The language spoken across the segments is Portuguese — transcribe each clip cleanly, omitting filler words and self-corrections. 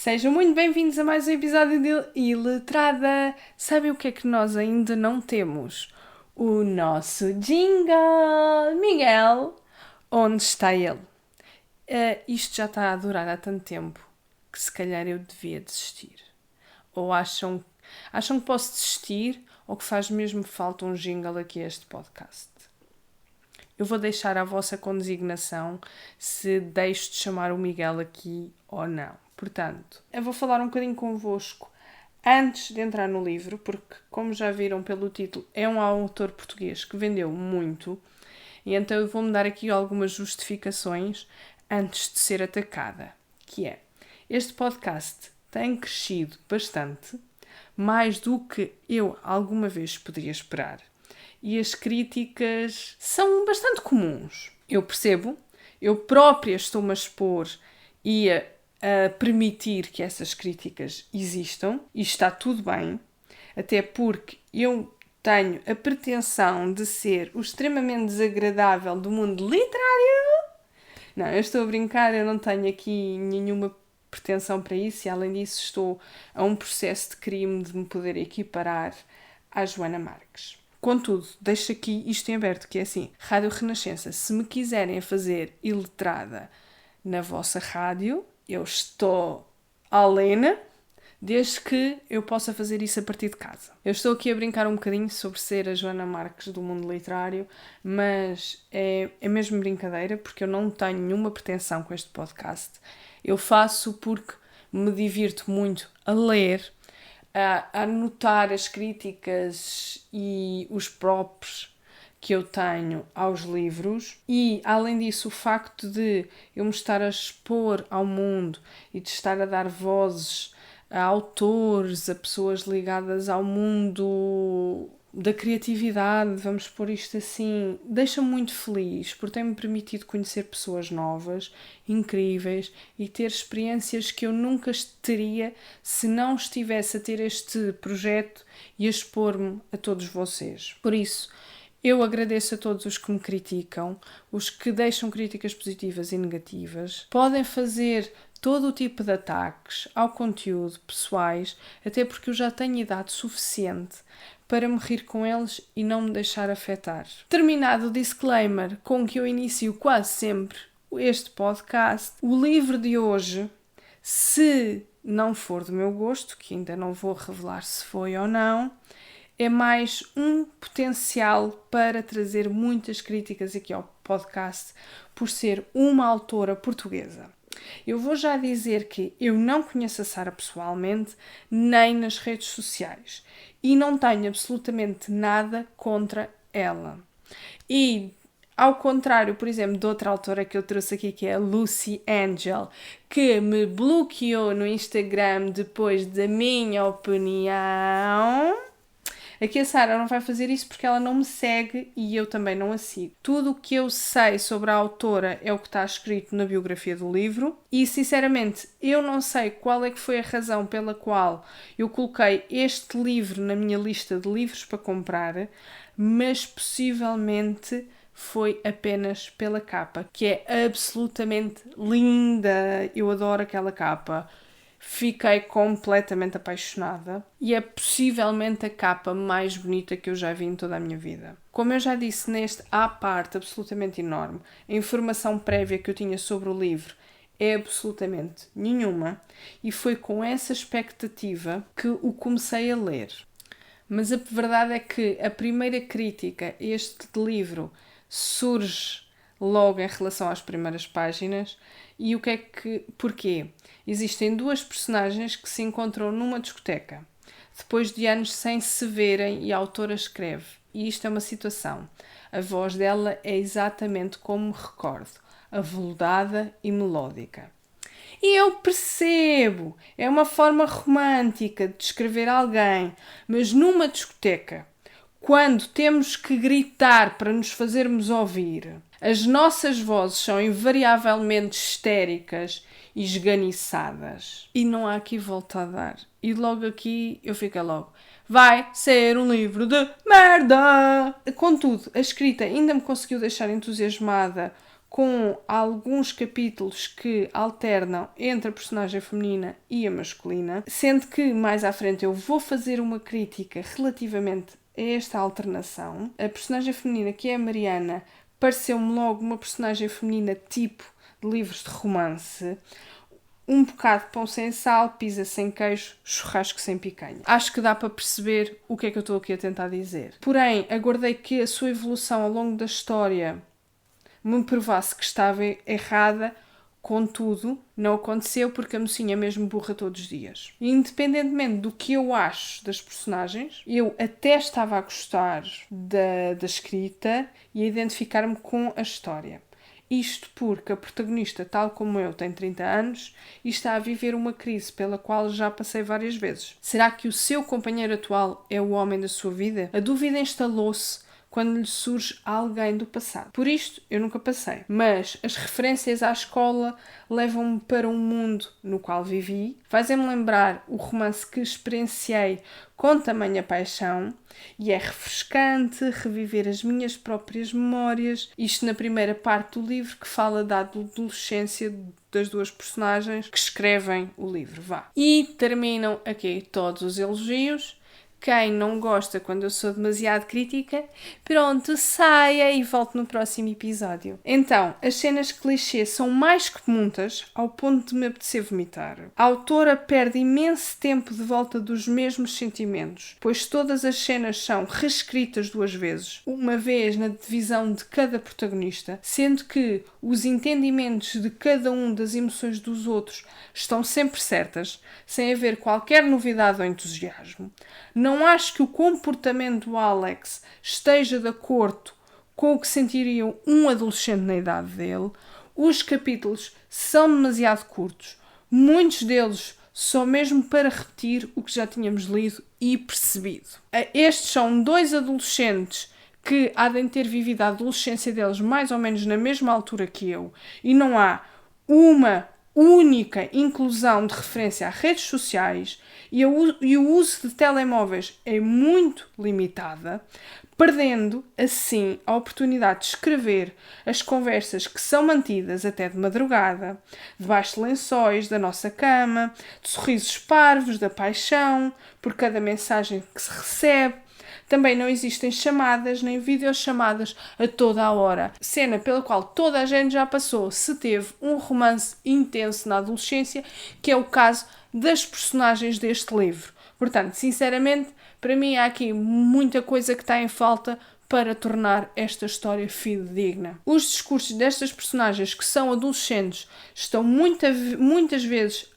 Sejam muito bem-vindos a mais um episódio de Iletrada. Sabem o que é que nós ainda não temos? O nosso jingle! Miguel, onde está ele? Isto já está a durar há tanto tempo que se calhar eu devia desistir. Ou acham que posso desistir ou que faz mesmo falta um jingle aqui a este podcast? Eu vou deixar à vossa condesignação se deixo de chamar o Miguel aqui ou não. Portanto, eu vou falar um bocadinho convosco antes de entrar no livro, porque, como já viram pelo título, é um autor português que vendeu muito, e então eu vou-me dar aqui algumas justificações antes de ser atacada, que é, este podcast tem crescido bastante, mais do que eu alguma vez poderia esperar, e as críticas são bastante comuns. Eu percebo, eu própria estou-me a expor e a permitir que essas críticas existam e está tudo bem, até porque eu tenho a pretensão de ser o extremamente desagradável do mundo literário. Não, eu estou a brincar, eu não tenho aqui nenhuma pretensão para isso e além disso estou a um processo de crime de me poder equiparar à Joana Marques. Contudo, deixo aqui isto em aberto, que é assim, Rádio Renascença, se me quiserem fazer iletrada na vossa rádio, eu estou alena, desde que eu possa fazer isso a partir de casa. Eu estou aqui a brincar um bocadinho sobre ser a Joana Marques do mundo literário, mas é mesmo brincadeira, porque eu não tenho nenhuma pretensão com este podcast. Eu faço porque me divirto muito a ler, a anotar as críticas e os props que eu tenho aos livros e, além disso, o facto de eu me estar a expor ao mundo e de estar a dar vozes a autores, a pessoas ligadas ao mundo da criatividade, vamos pôr isto assim, deixa-me muito feliz porque tem-me permitido conhecer pessoas novas, incríveis e ter experiências que eu nunca teria se não estivesse a ter este projeto e a expor-me a todos vocês. Por isso, eu agradeço a todos os que me criticam, os que deixam críticas positivas e negativas. Podem fazer todo o tipo de ataques ao conteúdo pessoais, até porque eu já tenho idade suficiente para me rir com eles e não me deixar afetar. Terminado o disclaimer com que eu inicio quase sempre este podcast, o livro de hoje, se não for do meu gosto, que ainda não vou revelar se foi ou não, é mais um potencial para trazer muitas críticas aqui ao podcast por ser uma autora portuguesa. Eu vou já dizer que eu não conheço a Sara pessoalmente, nem nas redes sociais, e não tenho absolutamente nada contra ela. E, ao contrário, por exemplo, de outra autora que eu trouxe aqui, que é a Lucy Angel, que me bloqueou no Instagram depois da minha opinião, aqui a Sara não vai fazer isso porque ela não me segue e eu também não a sigo. Tudo o que eu sei sobre a autora é o que está escrito na biografia do livro e, sinceramente, eu não sei qual é que foi a razão pela qual eu coloquei este livro na minha lista de livros para comprar, mas possivelmente foi apenas pela capa, que é absolutamente linda. Eu adoro aquela capa. Fiquei completamente apaixonada e é possivelmente a capa mais bonita que eu já vi em toda a minha vida. Como eu já disse neste à parte absolutamente enorme, a informação prévia que eu tinha sobre o livro é absolutamente nenhuma e foi com essa expectativa que o comecei a ler. Mas a verdade é que a primeira crítica a este livro surge logo em relação às primeiras páginas. E o que é que... Porquê? Existem duas personagens que se encontram numa discoteca, depois de anos sem se verem, e a autora escreve. E isto é uma situação. A voz dela é exatamente como me recordo, aveludada e melódica. E eu percebo, é uma forma romântica de descrever alguém, mas numa discoteca, quando temos que gritar para nos fazermos ouvir, as nossas vozes são invariavelmente histéricas e esganiçadas. E não há aqui volta a dar. E logo aqui eu fico logo. Vai ser um livro de merda! Contudo, a escrita ainda me conseguiu deixar entusiasmada com alguns capítulos que alternam entre a personagem feminina e a masculina, sendo que mais à frente eu vou fazer uma crítica relativamente a esta alternação. A personagem feminina, que é a Mariana, pareceu-me logo uma personagem feminina tipo de livros de romance. Um bocado de pão sem sal, pizza sem queijo, churrasco sem picanha. Acho que dá para perceber o que é que eu estou aqui a tentar dizer. Porém, aguardei que a sua evolução ao longo da história me provasse que estava errada. Contudo, não aconteceu porque a mocinha é mesmo burra todos os dias. E independentemente do que eu acho das personagens, eu até estava a gostar da escrita e a identificar-me com a história. Isto porque a protagonista, tal como eu, tem 30 anos e está a viver uma crise pela qual já passei várias vezes. Será que o seu companheiro atual é o homem da sua vida? A dúvida instalou-se quando lhe surge alguém do passado. Por isto, eu nunca passei. Mas as referências à escola levam-me para um mundo no qual vivi, fazem-me lembrar o romance que experienciei com tamanha paixão e é refrescante reviver as minhas próprias memórias. Isto na primeira parte do livro, que fala da adolescência das duas personagens que escrevem o livro. E terminam aqui todos os elogios. Quem não gosta quando eu sou demasiado crítica, pronto, saia e volte no próximo episódio. Então, as cenas clichê são mais que muitas, ao ponto de me apetecer vomitar. A autora perde imenso tempo de volta dos mesmos sentimentos, pois todas as cenas são reescritas 2 vezes, uma vez na divisão de cada protagonista, sendo que os entendimentos de cada um das emoções dos outros estão sempre certas, sem haver qualquer novidade ou entusiasmo. Não acho que o comportamento do Alex esteja de acordo com o que sentiria um adolescente na idade dele. Os capítulos são demasiado curtos. Muitos deles só mesmo para repetir o que já tínhamos lido e percebido. Estes são 2 adolescentes que há de ter vivido a adolescência deles mais ou menos na mesma altura que eu, e não há uma única inclusão de referência a redes sociais e o uso de telemóveis é muito limitada, perdendo assim a oportunidade de escrever as conversas que são mantidas até de madrugada, debaixo de lençóis da nossa cama, de sorrisos parvos da paixão por cada mensagem que se recebe. Também não existem chamadas nem videochamadas a toda a hora, cena pela qual toda a gente já passou se teve um romance intenso na adolescência, que é o caso das personagens deste livro. Portanto, sinceramente, para mim há aqui muita coisa que está em falta para tornar esta história fidedigna. Os discursos destas personagens que são adolescentes estão muitas vezes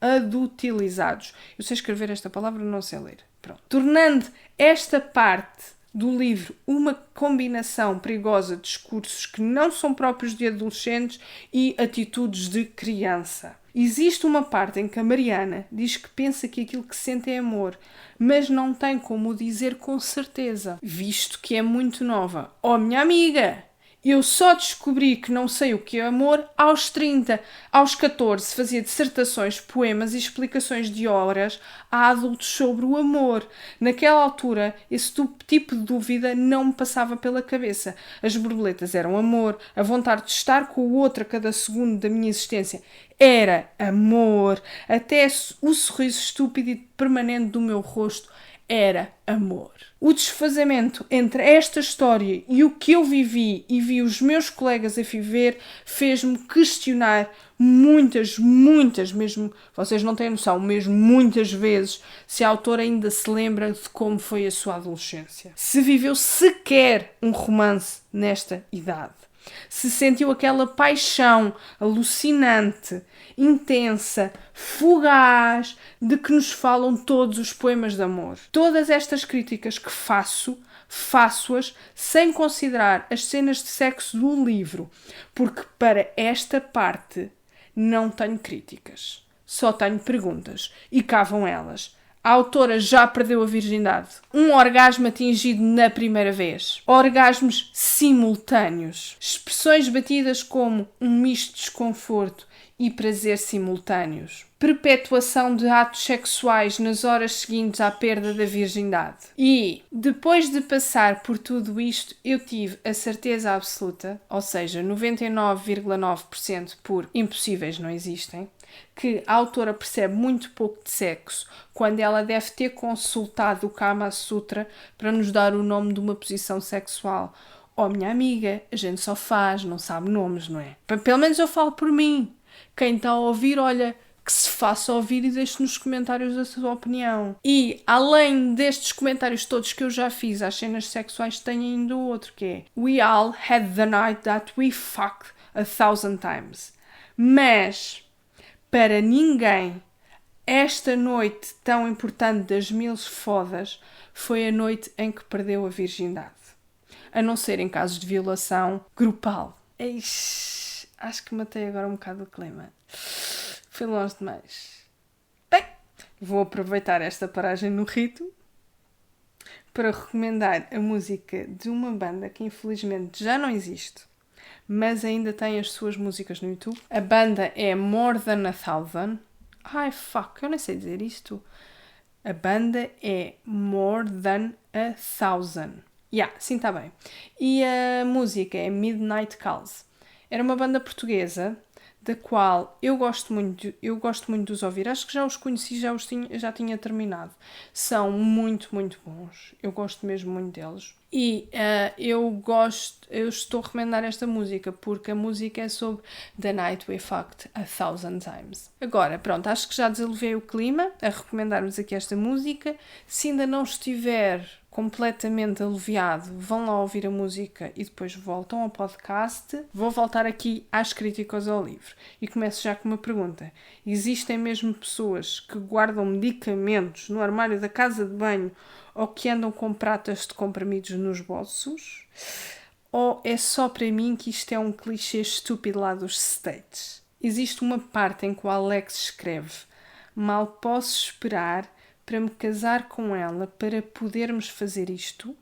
adultilizados. Eu sei escrever esta palavra, não sei ler. Pronto. Tornando esta parte do livro uma combinação perigosa de discursos que não são próprios de adolescentes e atitudes de criança. Existe uma parte em que a Mariana diz que pensa que aquilo que sente é amor, mas não tem como o dizer com certeza, visto que é muito nova. Oh, minha amiga! Eu só descobri que não sei o que é amor aos 30. Aos 14 fazia dissertações, poemas e explicações de horas a adultos sobre o amor. Naquela altura, esse tipo de dúvida não me passava pela cabeça. As borboletas eram amor, a vontade de estar com o outro a cada segundo da minha existência era amor, até o sorriso estúpido e permanente do meu rosto era amor. O desfazamento entre esta história e o que eu vivi e vi os meus colegas a viver fez-me questionar muitas mesmo, vocês não têm noção, mesmo muitas vezes, se a autora ainda se lembra de como foi a sua adolescência. Se viveu sequer um romance nesta idade. Se sentiu aquela paixão alucinante, intensa, fugaz, de que nos falam todos os poemas de amor. Todas estas críticas que faço-as sem considerar as cenas de sexo do livro, porque para esta parte não tenho críticas, só tenho perguntas, e cá vão elas. A autora já perdeu a virgindade. Um orgasmo atingido na primeira vez. Orgasmos simultâneos. Expressões batidas como um misto de desconforto e prazer simultâneos. perpetuação de atos sexuais nas horas seguintes à perda da virgindade. E depois de passar por tudo isto, eu tive a certeza absoluta, ou seja, 99,9% por impossíveis não existem, que a autora percebe muito pouco de sexo quando ela deve ter consultado o Kama Sutra para nos dar o nome de uma posição sexual. Oh, minha amiga, a gente só faz, não sabe nomes, não é? Pelo menos eu falo por mim. Quem está a ouvir, olha, que se faça ouvir e deixe nos comentários a sua opinião. E, além destes comentários todos que eu já fiz às cenas sexuais, tem ainda o outro que é We all had the night that we fucked 1,000 times. Mas, para ninguém, esta noite tão importante das 1000 fodas foi a noite em que perdeu a virgindade. A não ser em casos de violação grupal. Eish, acho que matei agora um bocado o clima. Foi longe demais. Bem, vou aproveitar esta paragem no rito para recomendar a música de uma banda que infelizmente já não existe, mas ainda tem as suas músicas no YouTube. A banda é More Than 1,000. Ai, fuck, eu nem sei dizer isto. A banda é More Than 1,000. Sim, está bem. E a música é Midnight Calls. Era uma banda portuguesa da qual eu gosto muito de os ouvir. Acho que já os conheci, já tinha terminado. São muito, muito bons. Eu gosto mesmo muito deles. E eu estou a recomendar esta música porque a música é sobre The Night We Fucked 1,000 Times. Agora, pronto, acho que já desenvolvei o clima a recomendar-vos aqui esta música. Se ainda não estiver completamente aliviado, vão lá ouvir a música e depois voltam ao podcast. Vou voltar aqui às críticas ao livro. E começo já com uma pergunta. Existem mesmo pessoas que guardam medicamentos no armário da casa de banho ou que andam com pratas de comprimidos nos bolsos? Ou é só para mim que isto é um clichê estúpido lá dos States? Existe uma parte em que o Alex escreve: mal posso esperar para me casar com ela para podermos fazer isto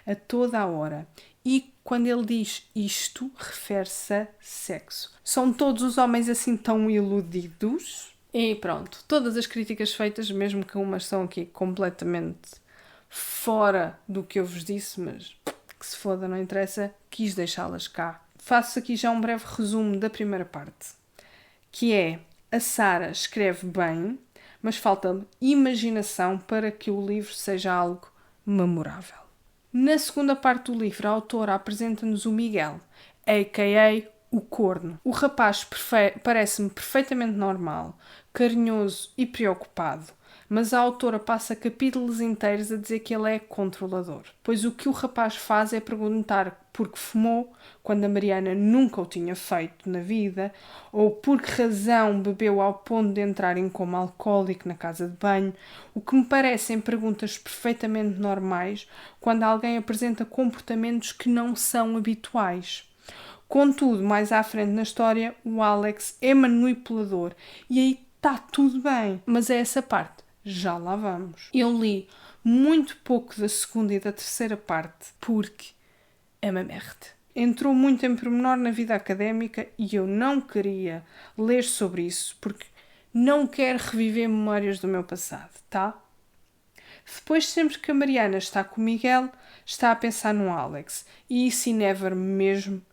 a toda a hora. E quando ele diz isto, refere-se a sexo. São todos os homens assim tão iludidos? E pronto, todas as críticas feitas, mesmo que umas são aqui completamente fora do que eu vos disse, mas que se foda, não interessa, quis deixá-las cá. Faço aqui já um breve resumo da primeira parte, que é: a Sara escreve bem, mas falta imaginação para que o livro seja algo memorável. Na segunda parte do livro, a autora apresenta-nos o Miguel, a.k.a. o corno. O rapaz parece-me perfeitamente normal, carinhoso e preocupado, mas a autora passa capítulos inteiros a dizer que ele é controlador. Pois o que o rapaz faz é perguntar por que fumou, quando a Mariana nunca o tinha feito na vida, ou por que razão bebeu ao ponto de entrar em coma alcoólico na casa de banho, o que me parecem perguntas perfeitamente normais quando alguém apresenta comportamentos que não são habituais. Contudo, mais à frente na história, o Alex é manipulador e aí está tudo bem, mas é essa parte. Já lá vamos. Eu li muito pouco da segunda e da terceira parte porque é uma merda. Entrou muito em pormenor na vida académica e eu não queria ler sobre isso porque não quero reviver memórias do meu passado, tá? Depois, sempre que a Mariana está com o Miguel, está a pensar no Alex. E isso never mesmo,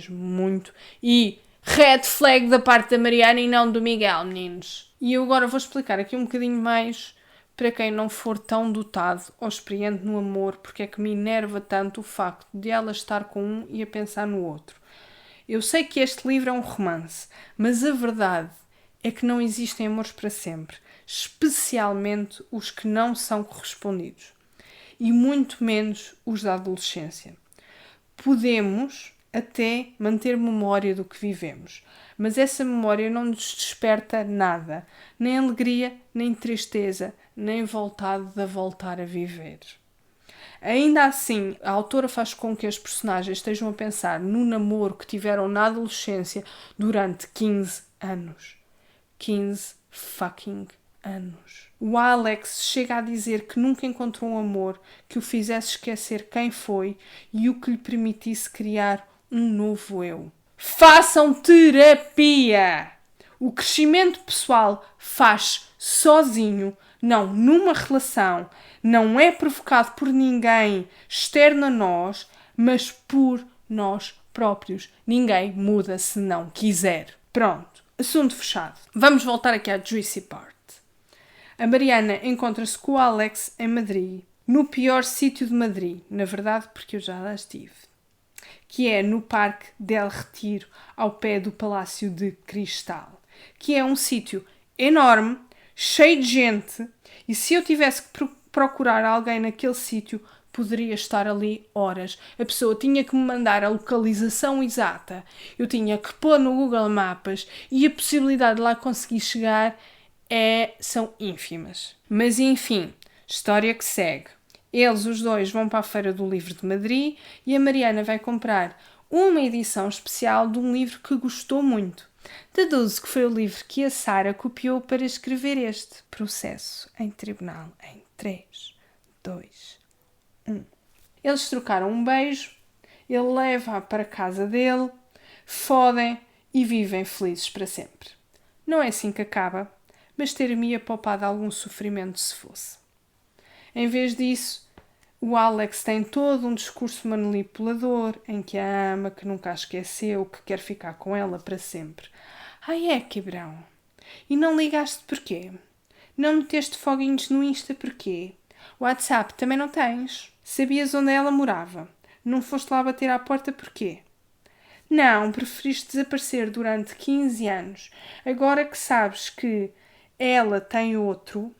muito. E red flag da parte da Mariana e não do Miguel, meninos. E eu agora vou explicar aqui um bocadinho mais para quem não for tão dotado ou experiente no amor, porque é que me enerva tanto o facto de ela estar com um e a pensar no outro. Eu sei que este livro é um romance, mas a verdade é que não existem amores para sempre, especialmente os que não são correspondidos, e muito menos os da adolescência. Podemos até manter memória do que vivemos, mas essa memória não nos desperta nada, nem alegria, nem tristeza, nem vontade de voltar a viver. Ainda assim, a autora faz com que as personagens estejam a pensar no namoro que tiveram na adolescência durante 15 anos. 15 fucking anos. O Alex chega a dizer que nunca encontrou um amor que o fizesse esquecer quem foi e o que lhe permitisse criar um novo eu. Façam terapia! O crescimento pessoal faz sozinho, não numa relação, não é provocado por ninguém externo a nós, mas por nós próprios. Ninguém muda se não quiser. Pronto, assunto fechado. Vamos voltar aqui à juicy part. A Mariana encontra-se com o Alex em Madrid, no pior sítio de Madrid, na verdade, porque eu já lá estive, que é no Parque del Retiro, ao pé do Palácio de Cristal, que é um sítio enorme, cheio de gente, e se eu tivesse que procurar alguém naquele sítio, poderia estar ali horas. A pessoa tinha que me mandar a localização exata, eu tinha que pôr no Google Maps e a possibilidade de lá conseguir chegar são ínfimas. Mas enfim, história que segue. Eles, os dois, vão para a Feira do Livro de Madrid e a Mariana vai comprar uma edição especial de um livro que gostou muito. Deduzo que foi o livro que a Sara copiou para escrever este Processo em Tribunal em 3, 2, 1. Eles trocaram um beijo, ele leva-a para a casa dele, fodem e vivem felizes para sempre. Não é assim que acaba, mas ter-me-ia poupado algum sofrimento se fosse. Em vez disso, o Alex tem todo um discurso manipulador em que a ama, que nunca a esqueceu, que quer ficar com ela para sempre. Ai é, cabrão. E não ligaste porquê? Não meteste foguinhos no Insta porquê? WhatsApp também não tens? Sabias onde ela morava? Não foste lá bater à porta porquê? Não, preferiste desaparecer durante 15 anos. Agora que sabes que ela tem outro,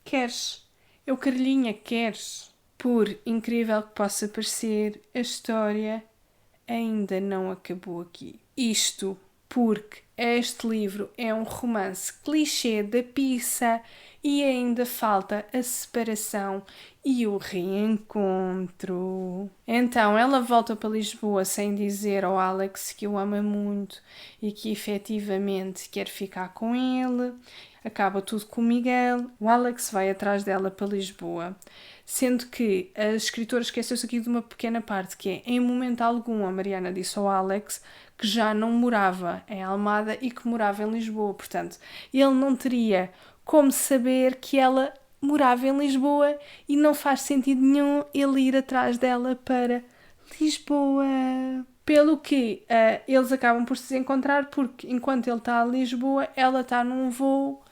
queres? Eu, Carlinha, queres? Por incrível que possa parecer, a história ainda não acabou aqui. Isto porque este livro é um romance clichê da pizza e ainda falta a separação e o reencontro. Então ela volta para Lisboa sem dizer ao Alex que o ama muito e que efetivamente quer ficar com ele. Acaba tudo com o Miguel. O Alex vai atrás dela para Lisboa. Sendo que a escritora esqueceu-se aqui de uma pequena parte, que é, em momento algum, a Mariana disse ao Alex que já não morava em Almada e que morava em Lisboa. Portanto, ele não teria como saber que ela morava em Lisboa e não faz sentido nenhum ele ir atrás dela para Lisboa. Pelo que eles acabam por se encontrar porque, enquanto ele está a Lisboa, ela está num voo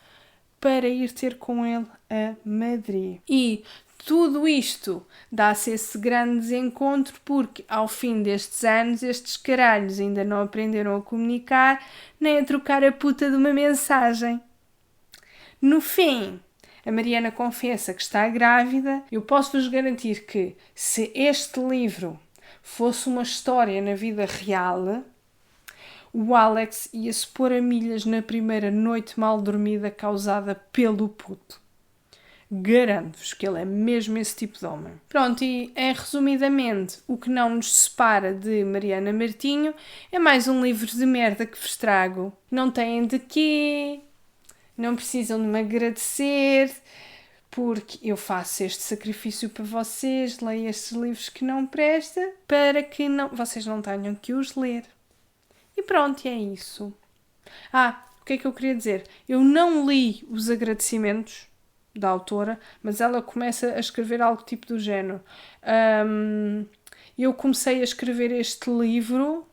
para ir ter com ele a Madrid. E tudo isto dá-se esse grande desencontro porque, ao fim destes anos, estes caralhos ainda não aprenderam a comunicar nem a trocar a puta de uma mensagem. No fim, a Mariana confessa que está grávida. Eu posso-vos garantir que, se este livro fosse uma história na vida real, o Alex ia-se pôr a milhas na primeira noite mal dormida causada pelo puto. Garanto-vos que ele é mesmo esse tipo de homem. Pronto, e resumidamente, o que não nos separa de Mariana Martinho é mais um livro de merda que vos trago. Não têm de quê, não precisam de me agradecer, porque eu faço este sacrifício para vocês, leio estes livros que não prestam, para que vocês não tenham que os ler. E pronto, é isso. O que é que eu queria dizer? Eu não li os agradecimentos da autora, mas ela começa a escrever algo tipo do género. Eu comecei a escrever este livro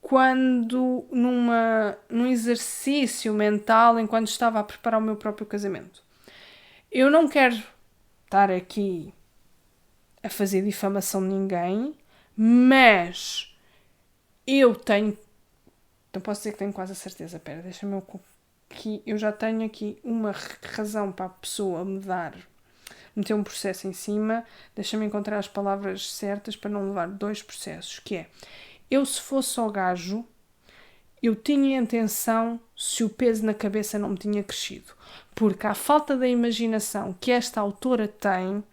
quando num exercício mental, enquanto estava a preparar o meu próprio casamento. Eu não quero estar aqui a fazer difamação de ninguém, mas eu tenho... Não posso dizer que tenho quase a certeza. Espera, deixa-me aqui. Eu já tenho aqui uma razão para a pessoa meter um processo em cima. Deixa-me encontrar as palavras certas para não levar 2 processos. Que é, eu se fosse ao gajo, eu tinha a intenção se o peso na cabeça não me tinha crescido. Porque à falta da imaginação que esta autora tem,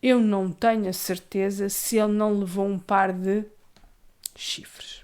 eu não tenho a certeza se ele não levou um par de chifres.